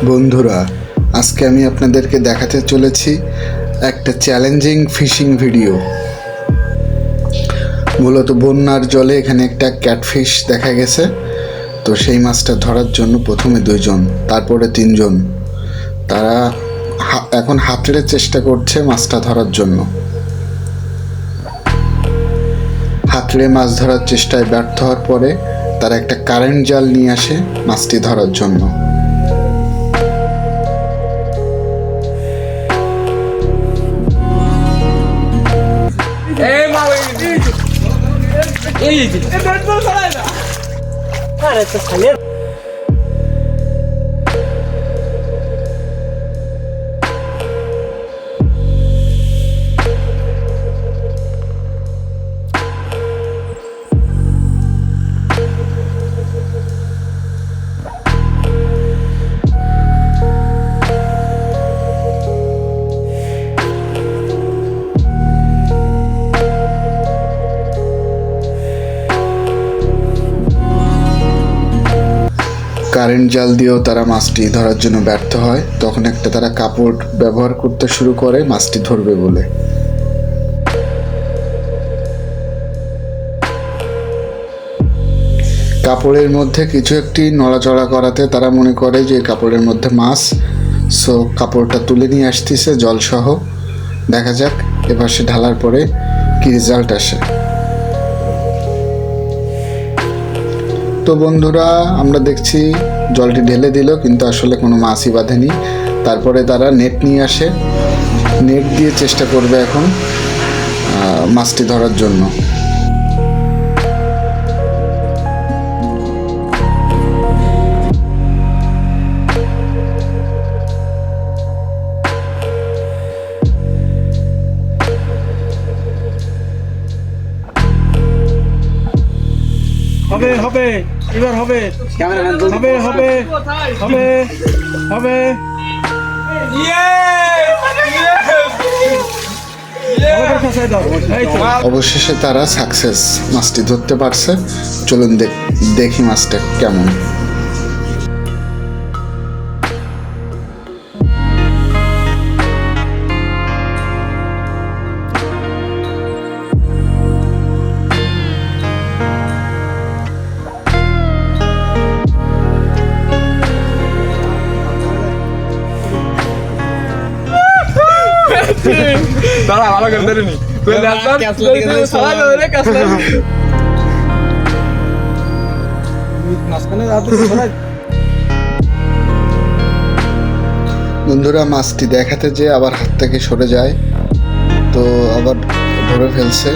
বন্ধুরা, আজকে আমি আপনাদেরকে দেখাতে চলেছি একটা চ্যালেঞ্জিং ফিশিং ভিডিও। মূলত বন্যার জলে এখানে একটা ক্যাটফিশ দেখা গেছে। তো সেই মাছটা ধরার জন্য প্রথমে 2 জন, তারপরে 3 জন, তারা এখন হাতড়ে চেষ্টা করছে মাছটা ধরার জন্য। হাতড়ে মাছ ধরার চেষ্টায় ব্যর্থ হওয়ার পরে তারা একটা কারেন্ট জাল নিয়ে আসে মাছটি ধরার জন্য। কারেন্ট জাল দিয়েও তারা মাছটি ধরার জন্য ব্যর্থ হয়। তখন একটা তারা কাপড় ব্যবহার করতে শুরু করে মাছটি ধরবে বলে। কাপড়ের মধ্যে কিছু একটি নড়াচড়া করাতে তারা মনে করে যে কাপড়ের মধ্যে মাছ। সো কাপড়টা তুলে নিয়ে আসতেছে জলসহ। দেখা যাক এবার সে ঢালার পরে কি রেজাল্ট আসে। তো বন্ধুরা, আমরা দেখছি জলটি ঢেলে দিল, কিন্তু আসলে কোনো মাছই বাঁধেনি। তারপরে তারা নেট নিয়ে আসে, নেট দিয়ে চেষ্টা করবে এখন মাছটি ধরার জন্য। হবে হবে এবার হবে হবে হবে হবে হবে অবশেষে তারা সাকসেস, মাছটি ধরতে পারছে। চলুন দেখি মাছটা কেমন। দাঁড়া, ভালো করে ধরে নি। বন্ধুরা, মাছটি দেখাতে যে আবার হাত থেকে সরে যায়, তো আবার ধরে ফেলছে।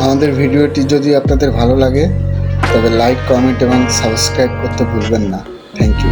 আমাদের ভিডিওটি যদি আপনাদের ভালো লাগে তবে লাইক, কমেন্ট এবং সাবস্ক্রাইব করতে ভুলবেন না। Thank you.